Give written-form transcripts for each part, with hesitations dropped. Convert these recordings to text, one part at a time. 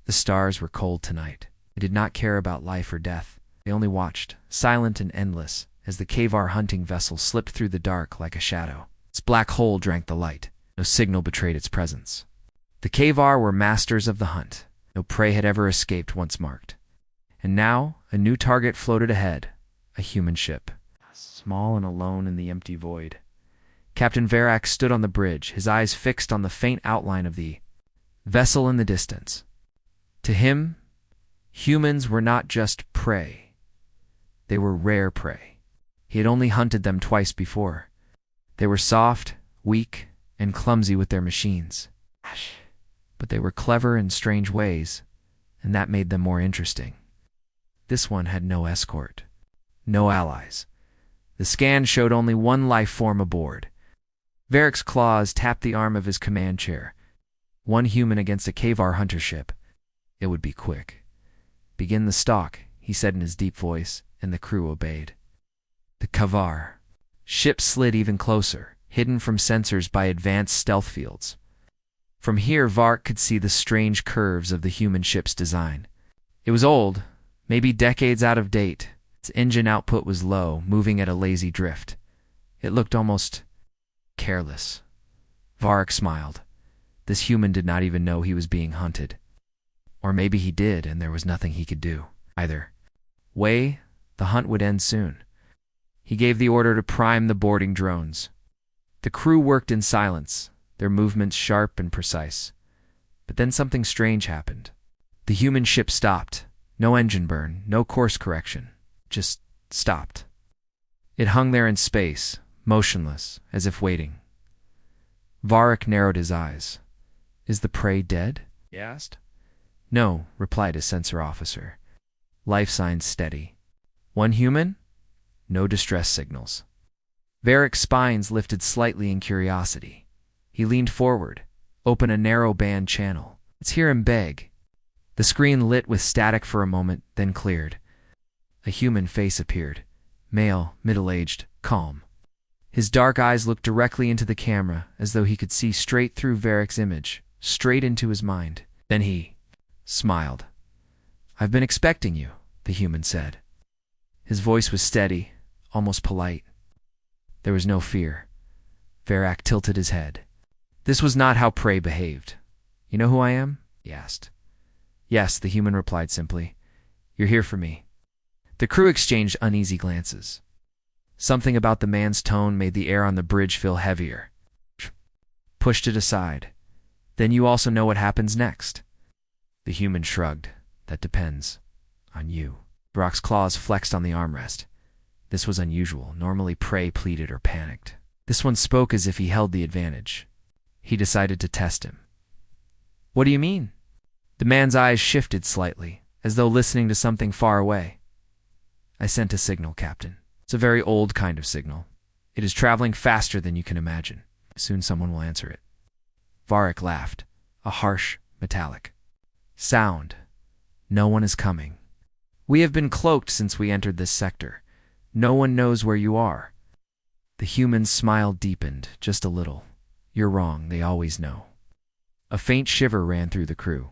The stars were cold tonight. They did not care about life or death. They only watched, silent and endless, as the Kavar hunting vessel slipped through the dark like a shadow. Its black hole drank the light. No signal betrayed its presence. The Kavar were masters of the hunt. No prey had ever escaped once marked. And now, a new target floated ahead, a human ship. Small and alone in the empty void. Captain Varak stood on the bridge, his eyes fixed on the faint outline of the vessel in the distance. To him, humans were not just prey. They were rare prey. He had only hunted them twice before. They were soft, weak, and clumsy with their machines. But they were clever in strange ways, and that made them more interesting. This one had no escort, no allies. The scan showed only one life form aboard. Varak's claws tapped the arm of his command chair. One human against a Kavar hunter ship. It would be quick. "Begin the stalk," he said in his deep voice, and the crew obeyed. The Kavar. Ship slid even closer, hidden from sensors by advanced stealth fields. From here, Varak could see the strange curves of the human ship's design. It was old, maybe decades out of date. Its engine output was low, moving at a lazy drift. It looked almost careless. Varak smiled. This human did not even know he was being hunted. Or maybe he did, and there was nothing he could do. Either way, the hunt would end soon. He gave the order to prime the boarding drones. The crew worked in silence, their movements sharp and precise. But then something strange happened. The human ship stopped. No engine burn, no course correction. Just stopped. It hung there in space, motionless, as if waiting. Varak narrowed his eyes. "Is the prey dead?" he asked. "No," replied his sensor officer. "Life signs steady. One human? No distress signals." Varak's spines lifted slightly in curiosity. He leaned forward, opened a narrow band channel. "Let's hear him beg." The screen lit with static for a moment, then cleared. A human face appeared. Male, middle-aged, calm. His dark eyes looked directly into the camera, as though he could see straight through Varak's image, straight into his mind. Then he smiled. "I've been expecting you," the human said. His voice was steady, almost polite. There was no fear. Varak tilted his head. This was not how prey behaved. "You know who I am?" he asked. "Yes," the human replied simply. "You're here for me." The crew exchanged uneasy glances. Something about the man's tone made the air on the bridge feel heavier. Pushed it aside. "Then you also know what happens next?" The human shrugged. "That depends on you." Varak's claws flexed on the armrest. This was unusual. Normally prey pleaded or panicked. This one spoke as if he held the advantage. He decided to test him. "What do you mean?" The man's eyes shifted slightly, as though listening to something far away. "I sent a signal, Captain. It's a very old kind of signal. It is traveling faster than you can imagine. Soon someone will answer it." Varak laughed, a harsh, metallic sound. "No one is coming. We have been cloaked since we entered this sector. No one knows where you are." The human's smile deepened, just a little. "You're wrong, they always know." A faint shiver ran through the crew.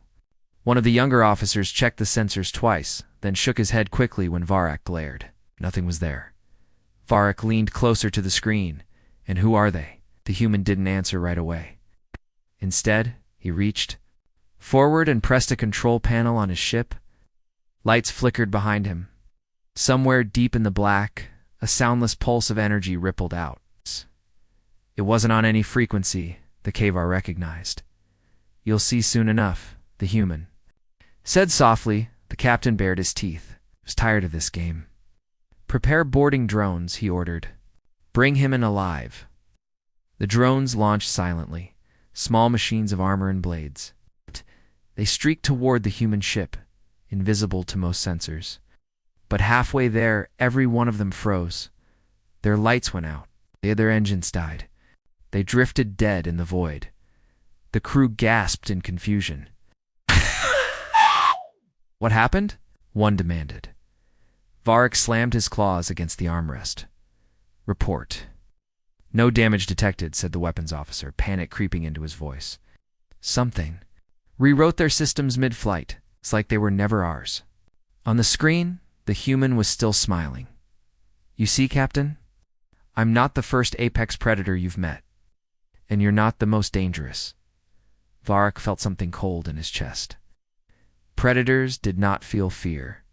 One of the younger officers checked the sensors twice, then shook his head quickly when Varak glared. Nothing was there. Varak leaned closer to the screen. "And who are they?" The human didn't answer right away. Instead, he reached forward and pressed a control panel on his ship. Lights flickered behind him. Somewhere deep in the black, a soundless pulse of energy rippled out. It wasn't on any frequency, the Kavar recognized. "You'll see soon enough," the human said softly. The captain bared his teeth. He was tired of this game. "Prepare boarding drones," he ordered. "Bring him in alive." The drones launched silently, small machines of armor and blades. They streaked toward the human ship, invisible to most sensors. But halfway there, every one of them froze. Their lights went out. Their engines died. They drifted dead in the void. The crew gasped in confusion. "What happened?" one demanded. Varak slammed his claws against the armrest. "Report." "No damage detected," said the weapons officer, panic creeping into his voice. "Something rewrote their systems mid-flight. It's like they were never ours. On the screen, the human was still smiling. You see, Captain? I'm not the first apex predator you've met. And you're not the most dangerous. Varrock felt something cold in his chest. Predators did not feel fear.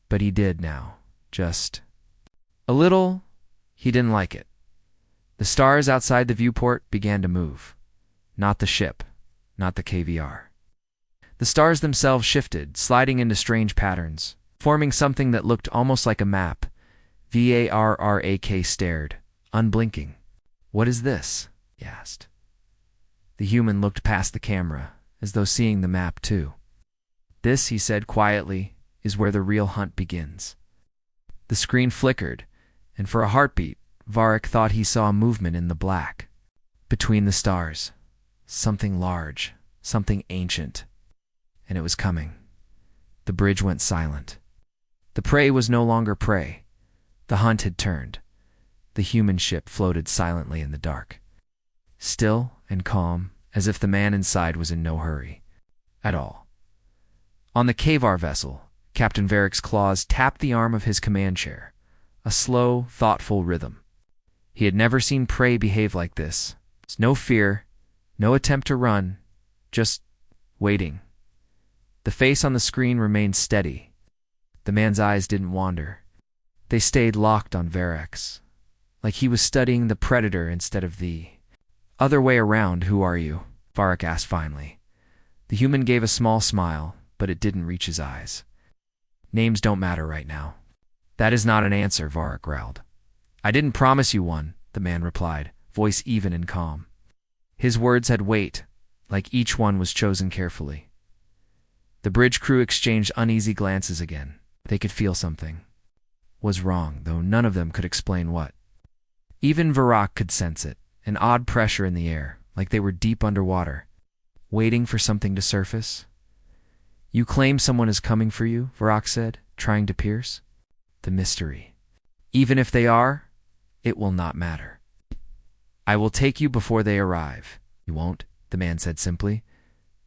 But he did now. Just a little. He didn't like it. The stars outside the viewport began to move. Not the ship, not the KVR. The stars themselves shifted, sliding into strange patterns, forming something that looked almost like a map. Varrock stared, unblinking. What is this? He asked. The human looked past the camera, as though seeing the map too. This, he said quietly, is where the real hunt begins. The screen flickered, and for a heartbeat, Varrock thought he saw a movement in the black. Between the stars. Something large, something ancient. And it was coming. The bridge went silent. The prey was no longer prey. The hunt had turned. The human ship floated silently in the dark. Still and calm, as if the man inside was in no hurry. At all. On the KVR vessel, Captain Varrock's claws tapped the arm of his command chair. A slow, thoughtful rhythm. He had never seen prey behave like this. No fear, no attempt to run, just waiting. The face on the screen remained steady. The man's eyes didn't wander. They stayed locked on Varrock's, like he was studying the predator instead of the other way around. Who are you? Varrock asked finally. The human gave a small smile, but it didn't reach his eyes. Names don't matter right now. That is not an answer, Varrock growled. I didn't promise you one, the man replied, voice even and calm. His words had weight, like each one was chosen carefully. The bridge crew exchanged uneasy glances again. They could feel something was wrong, though none of them could explain what. Even Varrock could sense it, an odd pressure in the air, like they were deep underwater, waiting for something to surface. You claim someone is coming for you, Varrock said, trying to pierce the mystery. Even if they are, it will not matter. I will take you before they arrive. You won't, the man said simply.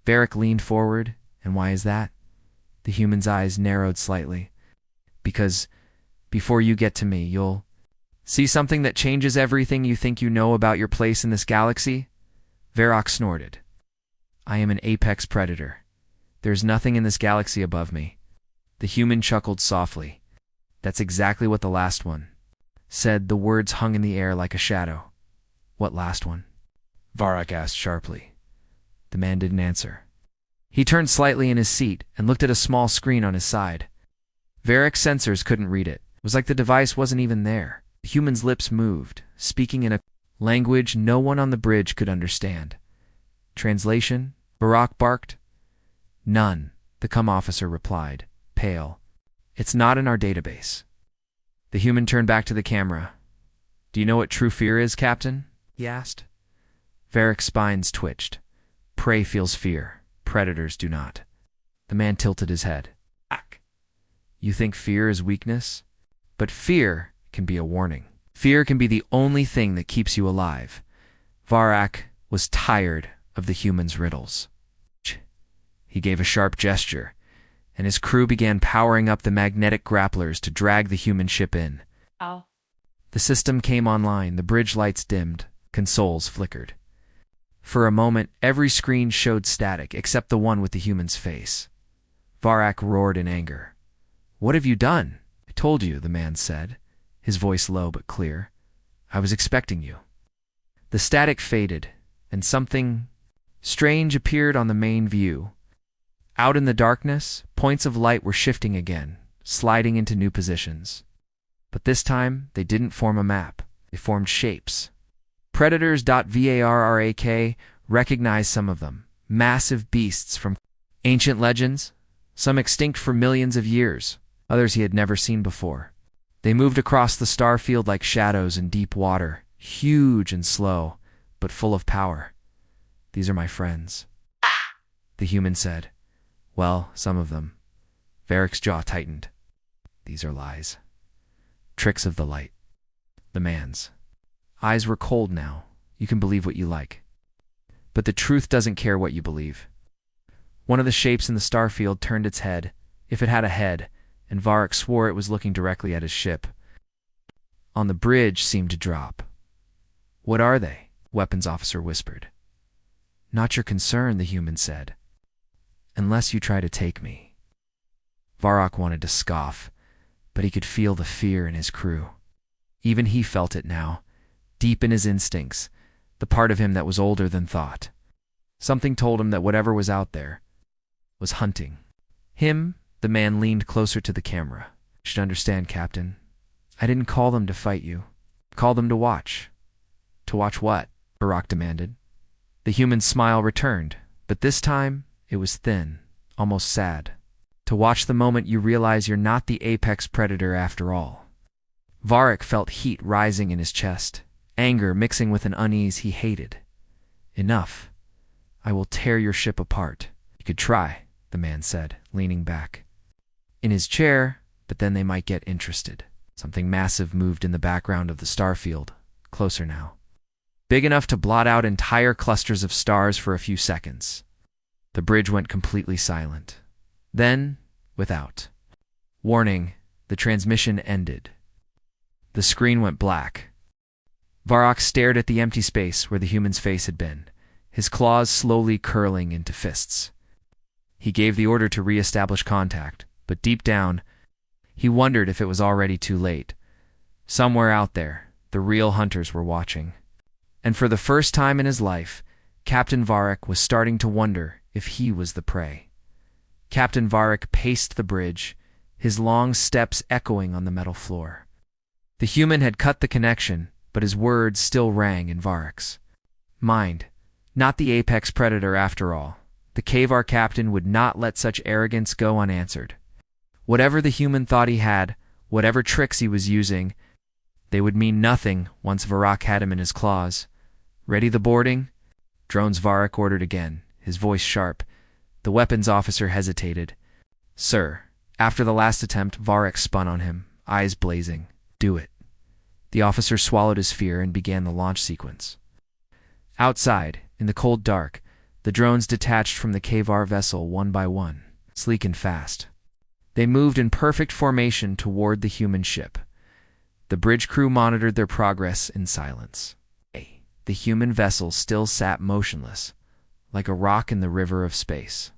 Varrock leaned forward. And why is that? The human's eyes narrowed slightly. Because before you get to me, you'll see something that changes everything you think you know about your place in this galaxy? Varrock snorted. I am an apex predator. There's nothing in this galaxy above me. The human chuckled softly. That's exactly what the last one said. The words hung in the air like a shadow. What last one? Varrock asked sharply. The man didn't answer. He turned slightly in his seat and looked at a small screen on his side. Varrock's sensors couldn't read it. It was like the device wasn't even there. The human's lips moved, speaking in a language no one on the bridge could understand. Translation? Varrock barked. None, the comm officer replied, pale. It's not in our database. The human turned back to the camera. Do you know what true fear is, Captain? He asked. Varrock's spines twitched. Prey feels fear. Predators do not. The man tilted his head. You think fear is weakness? But fear can be a warning. Fear can be the only thing that keeps you alive. Varrock was tired of the human's riddles. He gave a sharp gesture, and his crew began powering up the magnetic grapplers to drag the human ship in. Ow. The system came online, the bridge lights dimmed, consoles flickered. For a moment, every screen showed static except the one with the human's face. Varrock roared in anger. What have you done? I told you, the man said, his voice low but clear. I was expecting you. The static faded, and something strange appeared on the main view. Out in the darkness, points of light were shifting again, sliding into new positions. But this time, they didn't form a map. They formed shapes. Predators.varrock recognized some of them. Massive beasts from ancient legends, some extinct for millions of years, others he had never seen before. They moved across the star field like shadows in deep water, huge and slow, but full of power. These are my friends, the human said. Well, some of them. Varrock's jaw tightened. These are lies. Tricks of the light. The man's eyes were cold now. You can believe what you like. But the truth doesn't care what you believe. One of the shapes in the starfield turned its head, if it had a head, and Varric swore it was looking directly at his ship. On the bridge seemed to drop. "What are they?" Weapons officer whispered. "Not your concern," the human said. "Unless you try to take me." Varrock wanted to scoff, but he could feel the fear in his crew. Even he felt it now, deep in his instincts, the part of him that was older than thought. Something told him that whatever was out there was hunting him. The man leaned closer to the camera. "You should understand, Captain. I didn't call them to fight you. I called them to watch." "To watch what?" Varrock demanded. The human smile returned, but this time it was thin, almost sad. "To watch the moment you realize you're not the apex predator after all." Varric felt heat rising in his chest, anger mixing with an unease he hated. "Enough. I will tear your ship apart." "You could try," the man said, leaning back in his chair, "but then they might get interested." Something massive moved in the background of the starfield, closer now. Big enough to blot out entire clusters of stars for a few seconds. The bridge went completely silent. Then, without warning, the transmission ended. The screen went black. Varrock stared at the empty space where the human's face had been, his claws slowly curling into fists. He gave the order to re-establish contact, but deep down, he wondered if it was already too late. Somewhere out there, the real hunters were watching. And for the first time in his life, Captain Varric was starting to wonder if he was the prey. Captain Varric paced the bridge, his long steps echoing on the metal floor. The human had cut the connection, but his words still rang in Varric's mind. Not the apex predator after all. The Kavar captain would not let such arrogance go unanswered. Whatever the human thought he had, whatever tricks he was using, they would mean nothing once Varrock had him in his claws. "Ready the boarding?" Drones Varric ordered again, his voice sharp. The weapons officer hesitated. "Sir." After the last attempt, Varric spun on him, eyes blazing. "Do it." The officer swallowed his fear and began the launch sequence. Outside, in the cold dark, the drones detached from the Kavar vessel one by one, sleek and fast. They moved in perfect formation toward the human ship. The bridge crew monitored their progress in silence. The human vessel still sat motionless, like a rock in the river of space.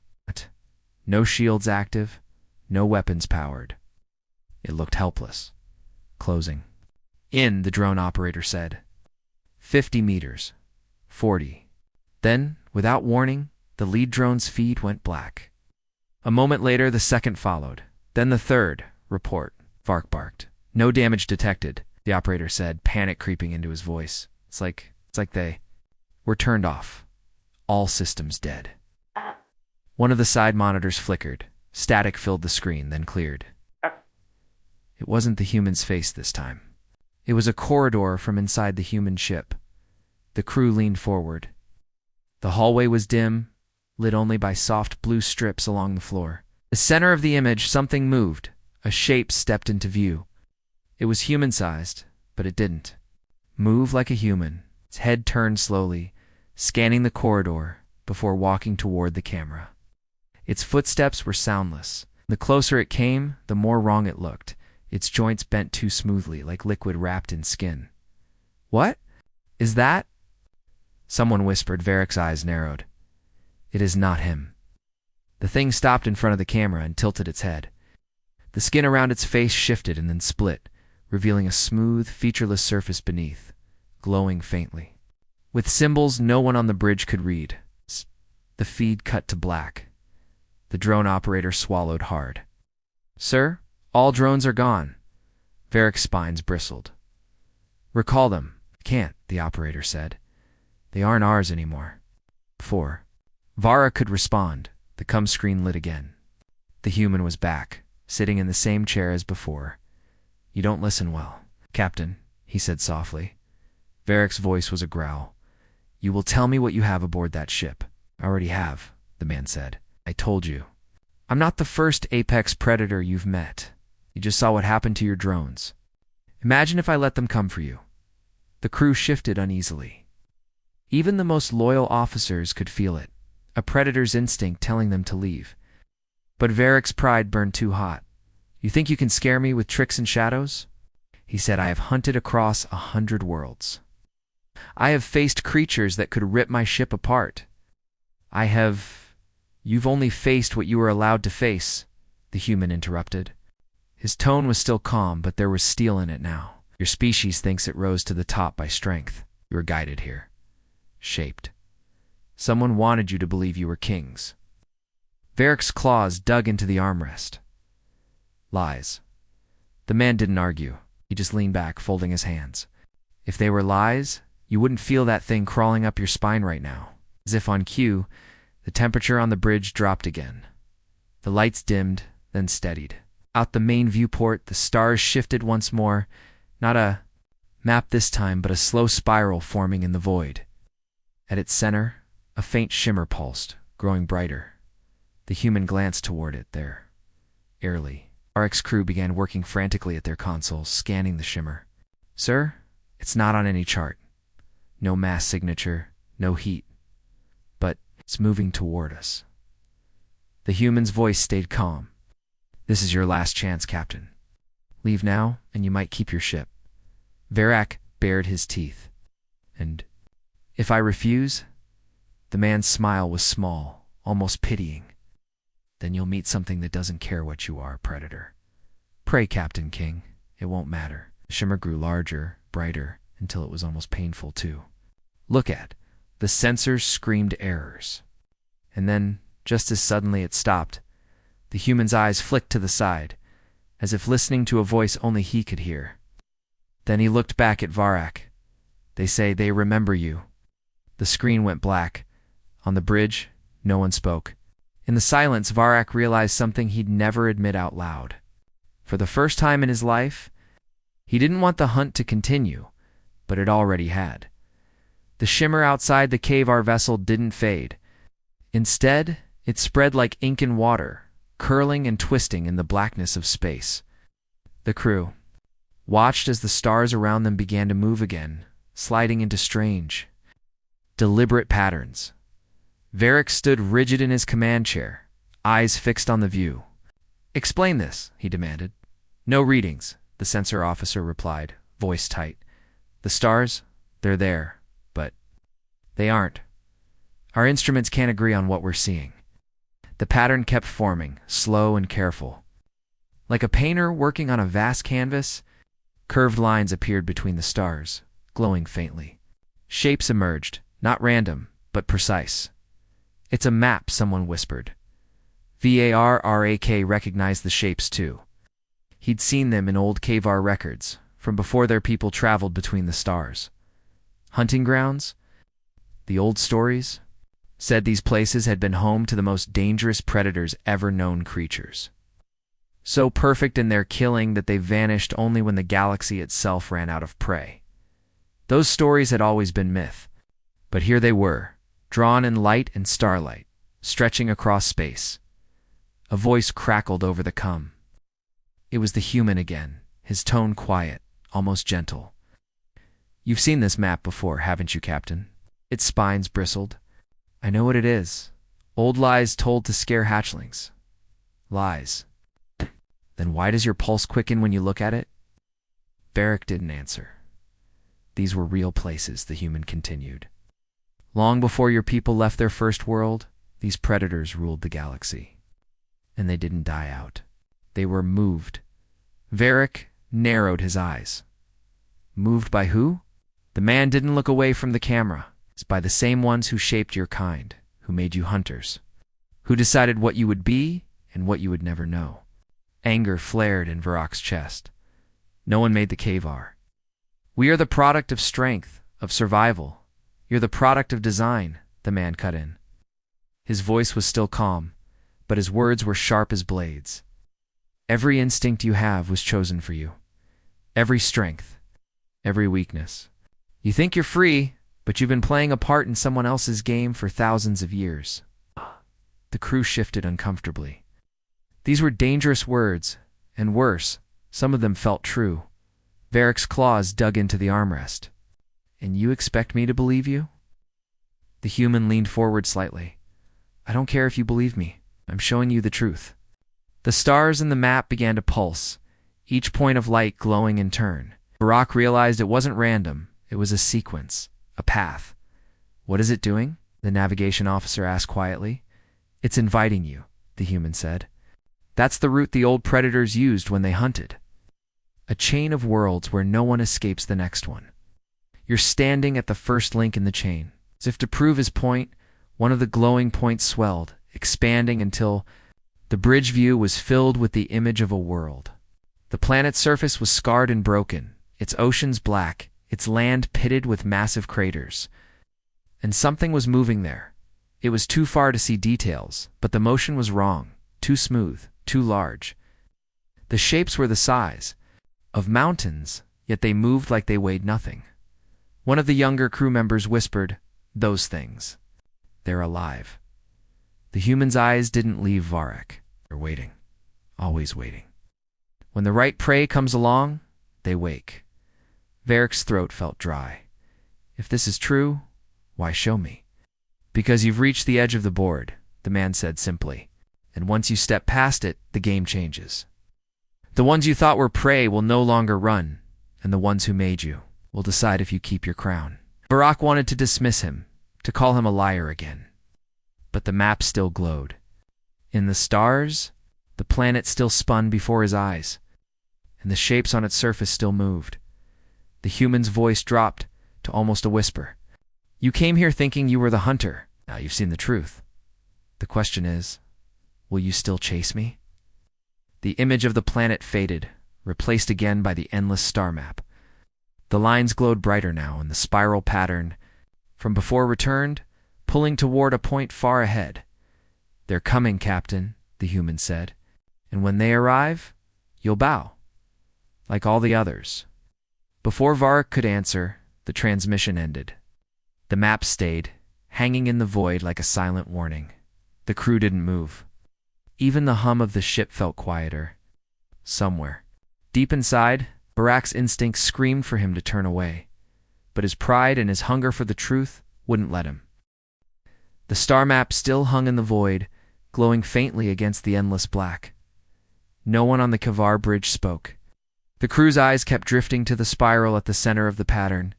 No shields active, no weapons powered. It looked helpless. "Closing in," the drone operator said. 50 meters. 40. Then, without warning, the lead drone's feed went black. A moment later, the second followed. Then the third. "Report," Vark barked. "No damage detected," the operator said, panic creeping into his voice. It's like they were turned off. All systems dead." One of the side monitors flickered. Static filled the screen, then cleared. It wasn't the human's face this time. It was a corridor from inside the human ship. The crew leaned forward. The hallway was dim, lit only by soft blue strips along the floor. The center of the image, something moved. A shape stepped into view. It was human-sized, but it didn't move like a human. Its head turned slowly, scanning the corridor before walking toward the camera. Its footsteps were soundless. The closer it came, the more wrong it looked. Its joints bent too smoothly, like liquid wrapped in skin. "What is that?" Someone whispered. Varric's eyes narrowed. "It is not him." The thing stopped in front of the camera and tilted its head. The skin around its face shifted and then split, revealing a smooth, featureless surface beneath, glowing faintly. With symbols no one on the bridge could read. The feed cut to black. The drone operator swallowed hard. "Sir, all drones are gone." Varric's spines bristled. "Recall them." "Can't," the operator said. "They aren't ours anymore." 4. Varra could respond. The cum screen lit again. The human was back, sitting in the same chair as before. "You don't listen well, Captain," he said softly. Varric's voice was a growl. "You will tell me what you have aboard that ship." "I already have," the man said. "I told you. I'm not the first apex predator you've met. You just saw what happened to your drones. Imagine if I let them come for you." The crew shifted uneasily. Even the most loyal officers could feel it. a predator's instinct telling them to leave. But Varric's pride burned too hot. "You think you can scare me with tricks and shadows?" he said. "I have hunted across 100 worlds. I have faced creatures that could rip my ship apart. You've only faced what you were allowed to face," the human interrupted. His tone was still calm, but there was steel in it now. "Your species thinks it rose to the top by strength. You were guided here. Shaped. Someone wanted you to believe you were kings." Varric's claws dug into the armrest. "Lies." The man didn't argue. He just leaned back, folding his hands. "If they were lies, you wouldn't feel that thing crawling up your spine right now." As if on cue, the temperature on the bridge dropped again. The lights dimmed, then steadied. Out the main viewport, the stars shifted once more, not a map this time, but a slow spiral forming in the void. At its center, a faint shimmer pulsed, growing brighter. The human glanced toward it there. Airily, RX crew began working frantically at their consoles, scanning the shimmer. "Sir, it's not on any chart. No mass signature, no heat. But it's moving toward us." The human's voice stayed calm. "This is your last chance, Captain. Leave now, and you might keep your ship." Varric bared his teeth. "And if I refuse?" The man's smile was small, almost pitying. "Then you'll meet something that doesn't care what you are, Predator. Pray, Captain King. It won't matter." The shimmer grew larger, brighter, until it was almost painful too. "Look at." The sensors screamed errors. And then, just as suddenly it stopped, the human's eyes flicked to the side, as if listening to a voice only he could hear. Then he looked back at Varric. "They say they remember you." The screen went black. On the bridge, no one spoke. In the silence, Varric realized something he'd never admit out loud. For the first time in his life, he didn't want the hunt to continue, but it already had. The shimmer outside the Cavar vessel didn't fade. Instead, it spread like ink in water, curling and twisting in the blackness of space. The crew watched as the stars around them began to move again, sliding into strange, deliberate patterns. Varric stood rigid in his command chair, eyes fixed on the view. "Explain this," he demanded. "No readings," the sensor officer replied, voice tight. "The stars, they're there, but they aren't. Our instruments can't agree on what we're seeing." The pattern kept forming, slow and careful. Like a painter working on a vast canvas, curved lines appeared between the stars, glowing faintly. Shapes emerged, not random, but precise. "It's a map," someone whispered. Varric recognized the shapes too. He'd seen them in old Cavar records, from before their people traveled between the stars. Hunting grounds? The old stories said these places had been home to the most dangerous predators ever known creatures. So perfect in their killing that they vanished only when the galaxy itself ran out of prey. Those stories had always been myth, but here they were, drawn in light and starlight, stretching across space. A voice crackled over the comm. It was the human again, his tone quiet, almost gentle. "You've seen this map before, haven't you, Captain?" Its spines bristled. "I know what it is. Old lies told to scare hatchlings." "Lies. Then why does your pulse quicken when you look at it?" Varric didn't answer. "These were real places," the human continued. "Long before your people left their first world, these predators ruled the galaxy. And they didn't die out. They were moved." Varric narrowed his eyes. "Moved by who?" The man didn't look away from the camera. "It's by the same ones who shaped your kind, who made you hunters, who decided what you would be and what you would never know." Anger flared in Varric's chest. "No one made the Cavar. We are the product of strength, of survival. You're the product of design," the man cut in. His voice was still calm, but his words were sharp as blades. "Every instinct you have was chosen for you. Every strength, every weakness. You think you're free, but you've been playing a part in someone else's game for thousands of years." The crew shifted uncomfortably. These were dangerous words, and worse, some of them felt true. Varric's claws dug into the armrest. "And you expect me to believe you?" The human leaned forward slightly. I don't care if you believe me. I'm showing you the truth." The stars in the map began to pulse, each point of light glowing in turn. Varrock realized it wasn't random. It was a sequence, a path. "What is it doing?" the navigation officer asked quietly. "It's inviting you," the human said. "That's the route the old predators used when they hunted. A chain of worlds where no one escapes the next one. You're standing at the first link in the chain." As if to prove his point, one of the glowing points swelled, expanding until the bridge view was filled with the image of a world. The planet's surface was scarred and broken, its oceans black, its land pitted with massive craters. And something was moving there. It was too far to see details, but the motion was wrong, too smooth, too large. The shapes were the size of mountains, yet they moved like they weighed nothing. One of the younger crew members whispered, "Those things. They're alive." The human's eyes didn't leave Varrock. They're waiting. Always waiting. When the right prey comes along, they wake. Varrock's throat felt dry. "If this is true, why show me?" "Because you've reached the edge of the board," the man said simply. "And once you step past it, the game changes. The ones you thought were prey will no longer run, and the ones who made you will decide if you keep your crown." Varrock wanted to dismiss him, to call him a liar again. But the map still glowed. In the stars, the planet still spun before his eyes, and the shapes on its surface still moved. The human's voice dropped to almost a whisper. "You came here thinking you were the hunter. Now you've seen the truth. The question is, will you still chase me?" The image of the planet faded, replaced again by the endless star map. The lines glowed brighter now, and the spiral pattern from before returned, pulling toward a point far ahead. "They're coming, Captain," the human said. "And when they arrive, you'll bow, like all the others." Before Varrock could answer, the transmission ended. The map stayed, hanging in the void like a silent warning. The crew didn't move. Even the hum of the ship felt quieter. Somewhere, deep inside, Varrock's instincts screamed for him to turn away, but his pride and his hunger for the truth wouldn't let him. The star map still hung in the void, glowing faintly against the endless black. No one on the Kavar bridge spoke. The crew's eyes kept drifting to the spiral at the center of the pattern.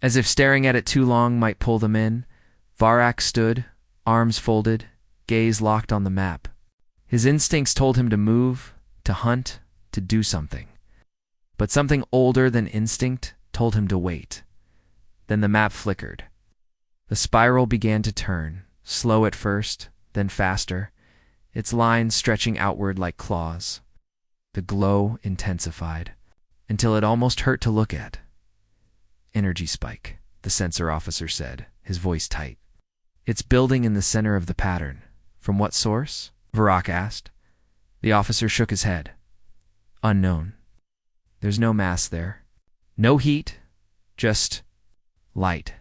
As if staring at it too long might pull them in, Varrock stood, arms folded, gaze locked on the map. His instincts told him to move, to hunt, to do something. But something older than instinct told him to wait. Then the map flickered. The spiral began to turn, slow at first, then faster, its lines stretching outward like claws. The glow intensified, until it almost hurt to look at. "Energy spike," the sensor officer said, his voice tight. "It's building in the center of the pattern." "From what source?" Varrock asked. The officer shook his head. "Unknown. There's no mass there. No heat, just light."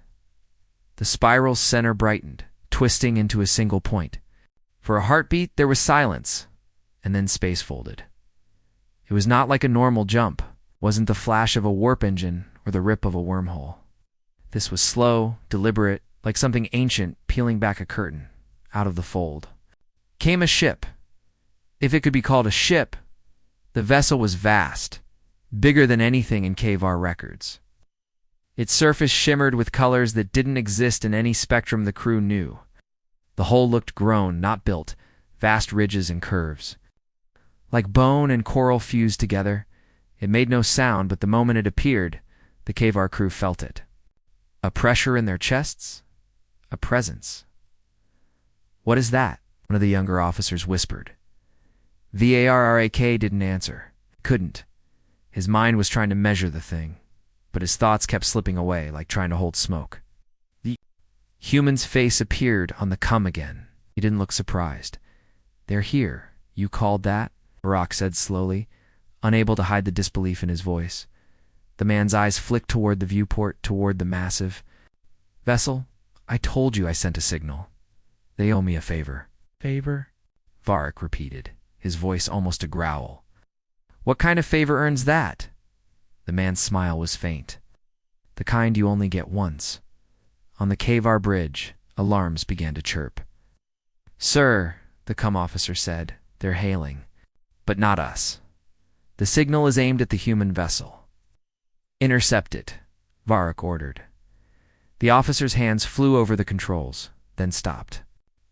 The spiral's center brightened, twisting into a single point. For a heartbeat, there was silence, and then space folded. It was not like a normal jump, wasn't the flash of a warp engine or the rip of a wormhole. This was slow, deliberate, like something ancient peeling back a curtain, out of the fold. Came a ship. If it could be called a ship, the vessel was vast, bigger than anything in Kavar records. Its surface shimmered with colors that didn't exist in any spectrum the crew knew. The hull looked grown, not built, vast ridges and curves. Like bone and coral fused together, it made no sound, but the moment it appeared, the Kavar crew felt it. A pressure in their chests, a presence. "What is that?" one of the younger officers whispered. Varrock didn't answer. Couldn't. His mind was trying to measure the thing, but his thoughts kept slipping away, like trying to hold smoke. The human's face appeared on the come again. He didn't look surprised. "They're here. You called that?" Varrock said slowly, unable to hide the disbelief in his voice. The man's eyes flicked toward the viewport, toward the massive vessel. "I told you I sent a signal. They owe me a favor." "Favor?" Varrock repeated, his voice almost a growl. "What kind of favor earns that?" The man's smile was faint. "The kind you only get once." On the Kavar bridge, alarms began to chirp. "Sir," the cum officer said, "they're hailing. But not us. The signal is aimed at the human vessel." "Intercept it," Varric ordered. The officer's hands flew over the controls, then stopped.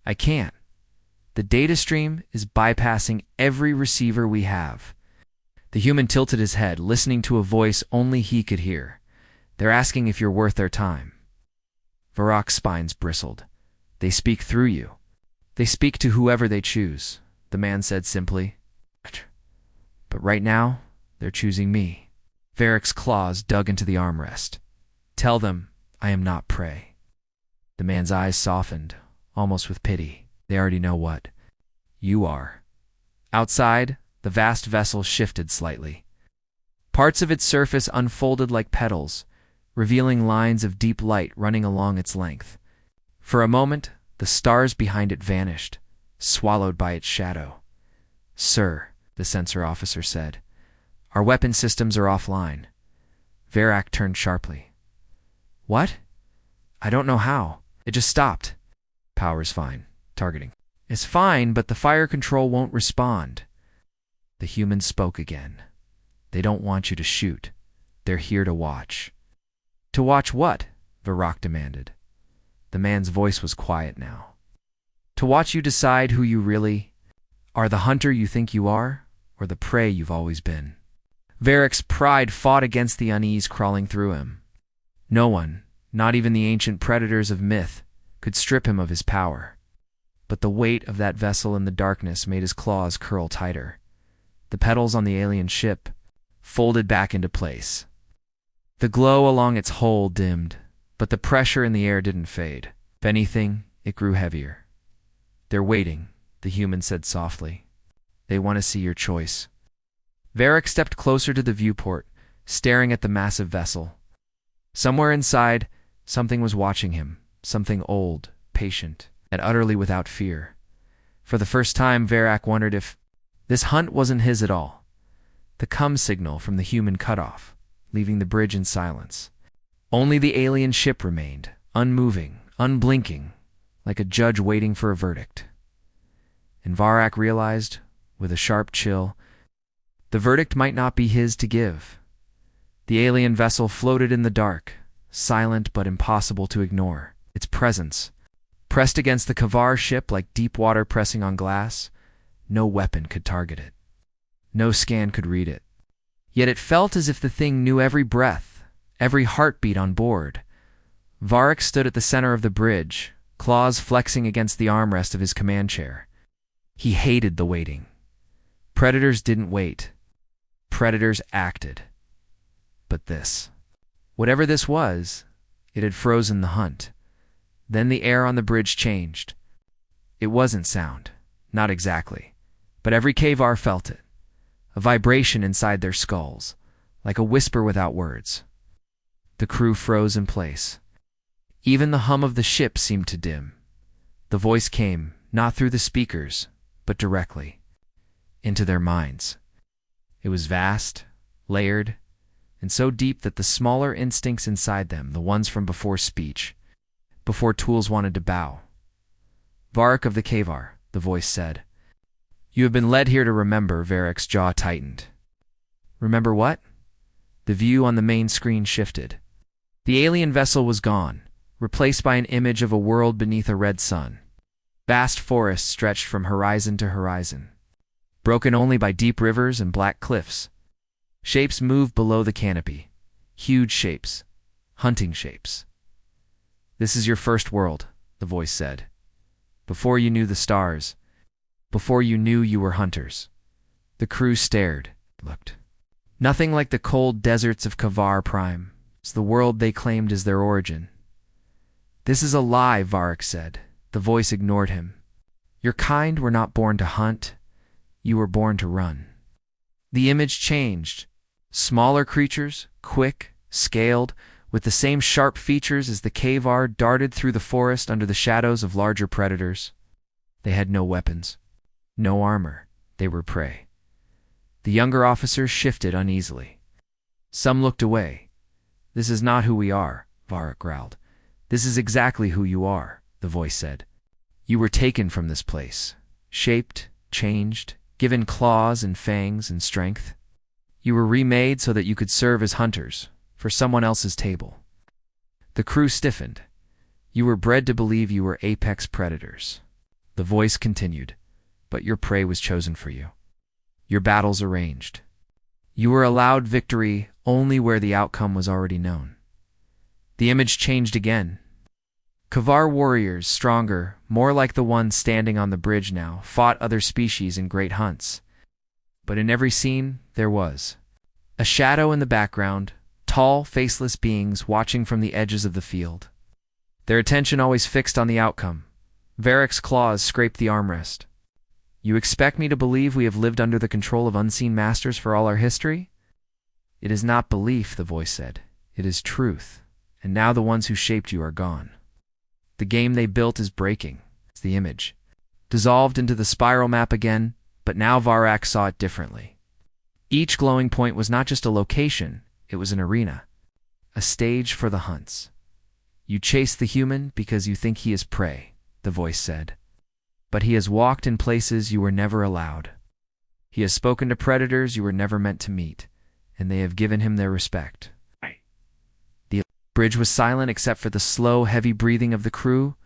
"I can't. The data stream is bypassing every receiver we have." The human tilted his head, listening to a voice only he could hear. "They're asking if you're worth their time." Varroc's spines bristled. "They speak through you. They speak to whoever they choose," the man said simply. "But right now, they're choosing me." Varric's claws dug into the armrest. "Tell them I am not prey." The man's eyes softened, almost with pity. "They already know what you are." Outside, the vast vessel shifted slightly. Parts of its surface unfolded like petals, revealing lines of deep light running along its length. For a moment, the stars behind it vanished, swallowed by its shadow. "Sir," the sensor officer said, "our weapon systems are offline." Varric turned sharply. "What? I don't know how. It just stopped." "Power's fine. Targeting is fine, but the fire control won't respond." The human spoke again. "They don't want you to shoot. They're here to watch." "To watch what?" Varric demanded. The man's voice was quiet now. "To watch you decide who you really are, the hunter you think you are, or the prey you've always been." Varric's pride fought against the unease crawling through him. No one, not even the ancient predators of myth, could strip him of his power. But the weight of that vessel in the darkness made his claws curl tighter. The petals on the alien ship folded back into place. The glow along its hull dimmed, but the pressure in the air didn't fade. If anything, it grew heavier. "They're waiting," the human said softly. "They want to see your choice." Varric stepped closer to the viewport, staring at the massive vessel. Somewhere inside, something was watching him, something old, patient, and utterly without fear. For the first time, Varric wondered if this hunt wasn't his at all. The come signal from the human cut off, leaving the bridge in silence. Only the alien ship remained, unmoving, unblinking, like a judge waiting for a verdict. And Varric realized, with a sharp chill, the verdict might not be his to give. The alien vessel floated in the dark, silent but impossible to ignore. Its presence, pressed against the Kavar ship like deep water pressing on glass, no weapon could target it. No scan could read it. Yet it felt as if the thing knew every breath, every heartbeat on board. Varric stood at the center of the bridge, claws flexing against the armrest of his command chair. He hated the waiting. Predators didn't wait. Predators acted. But this, whatever this was, it had frozen the hunt. Then the air on the bridge changed. It wasn't sound, not exactly, but every Kavar felt it. A vibration inside their skulls, like a whisper without words. The crew froze in place. Even the hum of the ship seemed to dim. The voice came, not through the speakers, but directly, into their minds. It was vast, layered, and so deep that the smaller instincts inside them, the ones from before speech, before tools wanted to bow. "Varric of the Kavar," the voice said. "You have been led here to remember." Varric's jaw tightened. "Remember what?" The view on the main screen shifted. The alien vessel was gone, replaced by an image of a world beneath a red sun. Vast forests stretched from horizon to horizon, broken only by deep rivers and black cliffs. Shapes moved below the canopy. Huge shapes. Hunting shapes. "This is your first world," the voice said. "Before you knew the stars. Before you knew you were hunters." The crew stared, looked. Nothing like the cold deserts of Kavar Prime. It's the world they claimed as their origin. "This is a lie," Varric said. The voice ignored him. "Your kind were not born to hunt. You were born to run." The image changed. Smaller creatures, quick, scaled, with the same sharp features as the Kavar, darted through the forest under the shadows of larger predators. They had no weapons, no armor. They were prey. The younger officers shifted uneasily. Some looked away. "This is not who we are," Varric growled. "This is exactly who you are," the voice said. You were taken from this place, shaped, changed, given claws and fangs and strength. You were remade so that you could serve as hunters for someone else's table. The crew stiffened. You were bred to believe you were apex predators. The voice continued, but your prey was chosen for you. Your battles arranged. You were allowed victory only where the outcome was already known. The image changed again. Kavar warriors, stronger, more like the one standing on the bridge now, fought other species in great hunts. But in every scene, there was a shadow in the background, tall, faceless beings watching from the edges of the field. Their attention always fixed on the outcome. Varric's claws scraped the armrest. You expect me to believe we have lived under the control of unseen masters for all our history? It is not belief, the voice said. It is truth. And now the ones who shaped you are gone. The game they built is breaking. It's the image. Dissolved into the spiral map again, but now Varrak saw it differently. Each glowing point was not just a location, it was an arena. A stage for the hunts. You chase the human because you think he is prey, the voice said. But he has walked in places you were never allowed. He has spoken to predators you were never meant to meet, and they have given him their respect. The bridge was silent except for the slow, heavy breathing of the crew.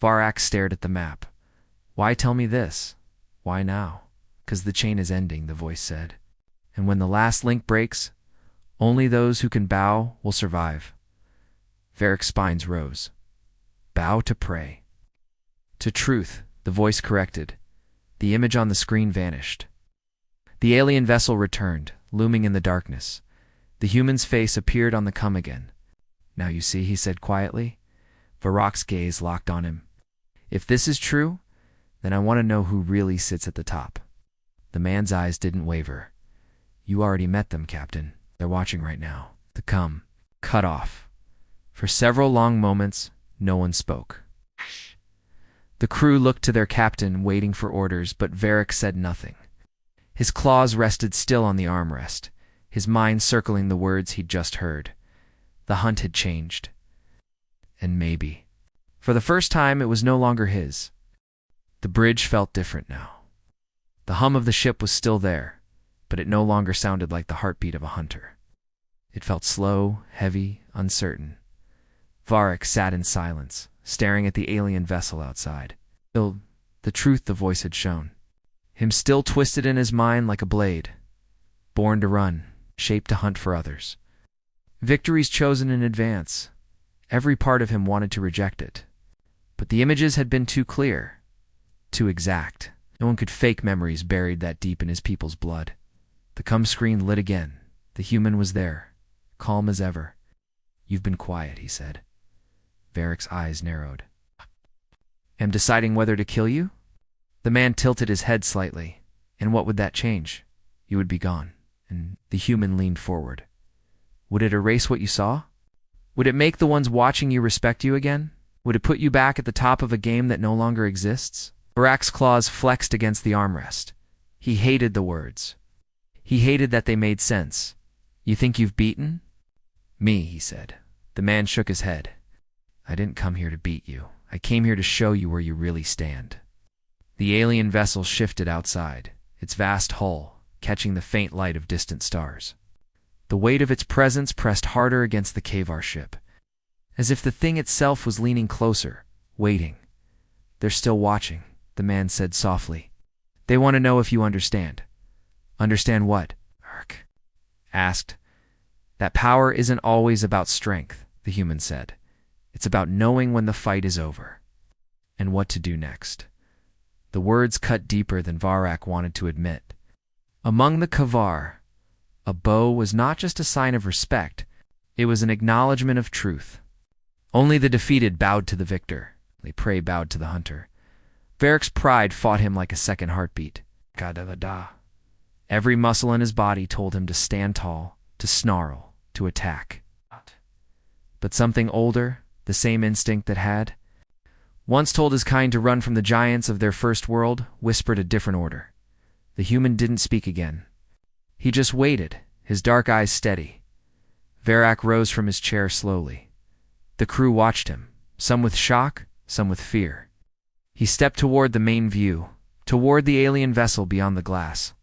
Varrak stared at the map. Why tell me this? Why now? 'Cause the chain is ending, the voice said. And when the last link breaks, only those who can bow will survive. Varric's spines rose. Bow to prey. To truth, the voice corrected. The image on the screen vanished. The alien vessel returned, looming in the darkness. The human's face appeared on the come again. Now you see, he said quietly. Varrak's gaze locked on him. If this is true, then I want to know who really sits at the top. The man's eyes didn't waver. You already met them, Captain. They're watching right now. The come, cut off. For several long moments, no one spoke. The crew looked to their captain, waiting for orders, but Varric said nothing. His claws rested still on the armrest, his mind circling the words he'd just heard. The hunt had changed. And maybe. For the first time, it was no longer his. The bridge felt different now. The hum of the ship was still there, but it no longer sounded like the heartbeat of a hunter. It felt slow, heavy, uncertain. Varric sat in silence, staring at the alien vessel outside. Still, the truth the voice had shown. Him still twisted in his mind like a blade. Born to run, shaped to hunt for others. Victories chosen in advance. Every part of him wanted to reject it. But the images had been too clear, too exact. No one could fake memories buried that deep in his people's blood. The come screen lit again. The human was there, calm as ever. You've been quiet, he said. Varric's eyes narrowed. Am deciding whether to kill you? The man tilted his head slightly. And what would that change? You would be gone. And the human leaned forward. Would it erase what you saw? Would it make the ones watching you respect you again? Would it put you back at the top of a game that no longer exists? Varrac's claws flexed against the armrest. He hated the words. He hated that they made sense. You think you've beaten? Me, he said. The man shook his head. I didn't come here to beat you. I came here to show you where you really stand. The alien vessel shifted outside, its vast hull catching the faint light of distant stars. The weight of its presence pressed harder against the Kavar ship, as if the thing itself was leaning closer, waiting. They're still watching, the man said softly. They want to know if you understand. Understand what? Ark asked. That power isn't always about strength, the human said. It's about knowing when the fight is over, and what to do next. The words cut deeper than Varrak wanted to admit. Among the Kavar, a bow was not just a sign of respect, it was an acknowledgement of truth. Only the defeated bowed to the victor. The prey bowed to the hunter. Varric's pride fought him like a second heartbeat. Ka-da-da-da. Every muscle in his body told him to stand tall, to snarl, to attack. But something older, the same instinct that had once told his kind to run from the giants of their first world, whispered a different order. The human didn't speak again. He just waited, his dark eyes steady. Varrak rose from his chair slowly. The crew watched him, some with shock, some with fear. He stepped toward the main view, toward the alien vessel beyond the glass.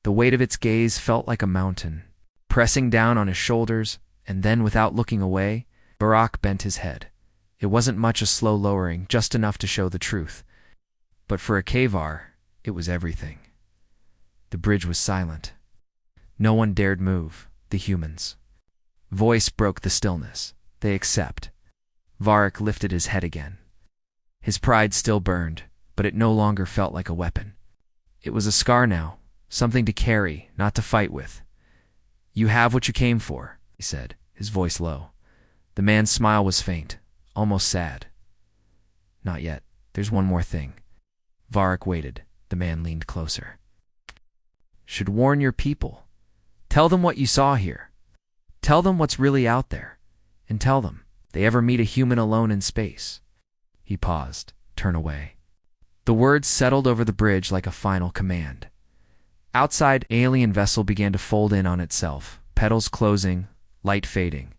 The weight of its gaze felt like a mountain, pressing down on his shoulders, and then, without looking away, Varrock bent his head. It wasn't much a slow lowering, just enough to show the truth. But for a Kavar, it was everything. The bridge was silent. No one dared move, the humans. Voice broke the stillness. They accept. Varrock lifted his head again. His pride still burned, but it no longer felt like a weapon. It was a scar now, something to carry, not to fight with. "You have what you came for," he said, his voice low. The man's smile was faint, almost sad. "Not yet. There's one more thing." Varrock waited. The man leaned closer. "Should warn your people. Tell them what you saw here. Tell them what's really out there. And tell them, they ever meet a human alone in space." He paused. "Turn away." The words settled over the bridge like a final command. Outside, alien vessel began to fold in on itself, petals closing, light fading.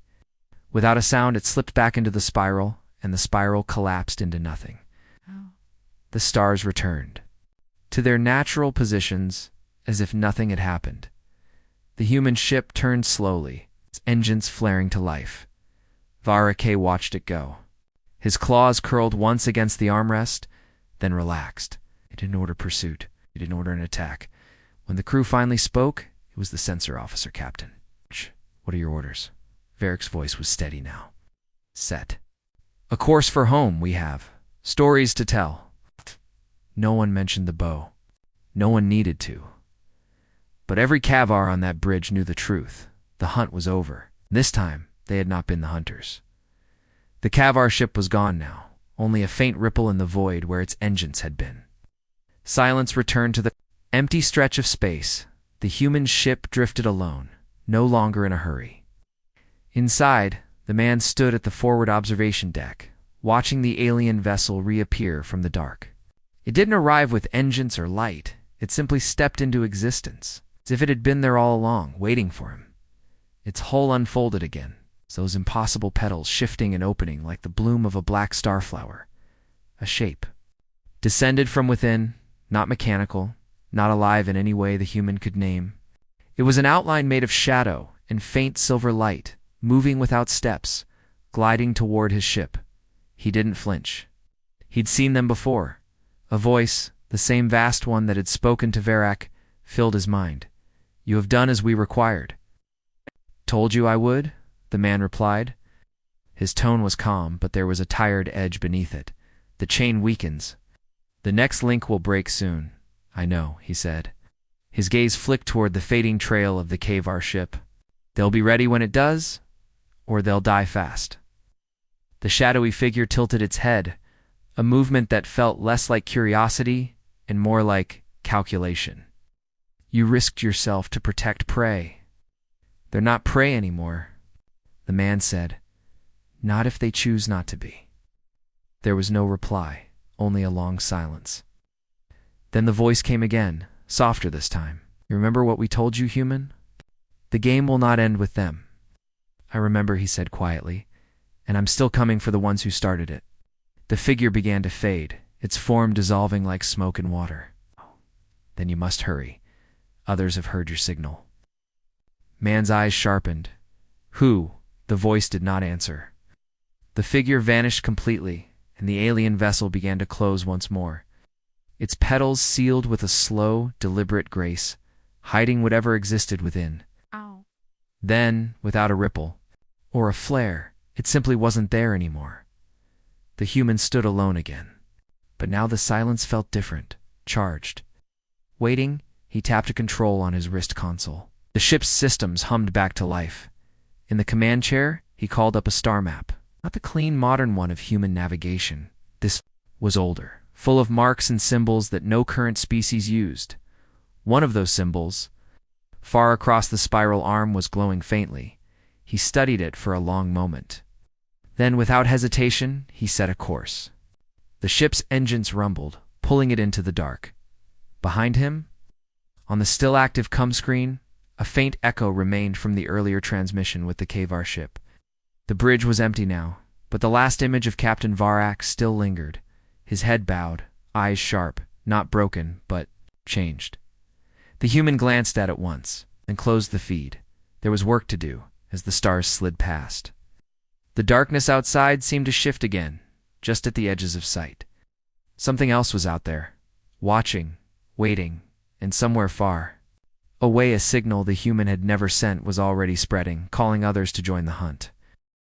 Without a sound, it slipped back into the spiral, and the spiral collapsed into nothing. The stars returned to their natural positions, as if nothing had happened. The human ship turned slowly, its engines flaring to life. Varrock watched it go. His claws curled once against the armrest, then relaxed. He didn't order pursuit. He didn't order an attack. When the crew finally spoke, it was the sensor officer captain. "What are your orders?" Varrock's voice was steady now. "Set. A course for home we have. Stories to tell." No one mentioned the bow. No one needed to. But every Kavar on that bridge knew the truth. The hunt was over. This time, they had not been the hunters. The Kavar ship was gone now, only a faint ripple in the void where its engines had been. Silence returned to the empty stretch of space. The human ship drifted alone, no longer in a hurry. Inside, the man stood at the forward observation deck, watching the alien vessel reappear from the dark. It didn't arrive with engines or light. It simply stepped into existence, as if it had been there all along, waiting for him. Its hull unfolded again, those impossible petals shifting and opening like the bloom of a black starflower. A shape. Descended from within, not mechanical, not alive in any way the human could name. It was an outline made of shadow and faint silver light, moving without steps, gliding toward his ship. He didn't flinch. He'd seen them before. A voice, the same vast one that had spoken to Varrock, filled his mind. "You have done as we required." "Told you I would," the man replied. His tone was calm, but there was a tired edge beneath it. "The chain weakens. The next link will break soon." "I know," he said. His gaze flicked toward the fading trail of the Kavar ship. "They'll be ready when it does, or they'll die fast." The shadowy figure tilted its head, a movement that felt less like curiosity and more like calculation. "You risked yourself to protect prey." "They're not prey anymore," the man said. "Not if they choose not to be." There was no reply, only a long silence. Then the voice came again, softer this time. "You remember what we told you, human? The game will not end with them." "I remember," he said quietly, "and I'm still coming for the ones who started it." The figure began to fade, its form dissolving like smoke in water. "Then you must hurry. Others have heard your signal." Man's eyes sharpened. "Who?" The voice did not answer. The figure vanished completely, and the alien vessel began to close once more. Its petals sealed with a slow, deliberate grace, hiding whatever existed within. Ow. Then, without a ripple, or a flare, it simply wasn't there anymore. The human stood alone again. But now the silence felt different, charged. Waiting, he tapped a control on his wrist console. The ship's systems hummed back to life. In the command chair, he called up a star map. Not the clean modern one of human navigation. This was older, full of marks and symbols that no current species used. One of those symbols, far across the spiral arm, was glowing faintly. He studied it for a long moment. Then, without hesitation, he set a course. The ship's engines rumbled, pulling it into the dark. Behind him, on the still active com screen, a faint echo remained from the earlier transmission with the Kavar ship. The bridge was empty now, but the last image of Captain Varrock still lingered, his head bowed, eyes sharp, not broken, but changed. The human glanced at it once, then closed the feed. There was work to do, as the stars slid past. The darkness outside seemed to shift again, just at the edges of sight. Something else was out there, watching, waiting, and somewhere far away a signal the human had never sent was already spreading, calling others to join the hunt.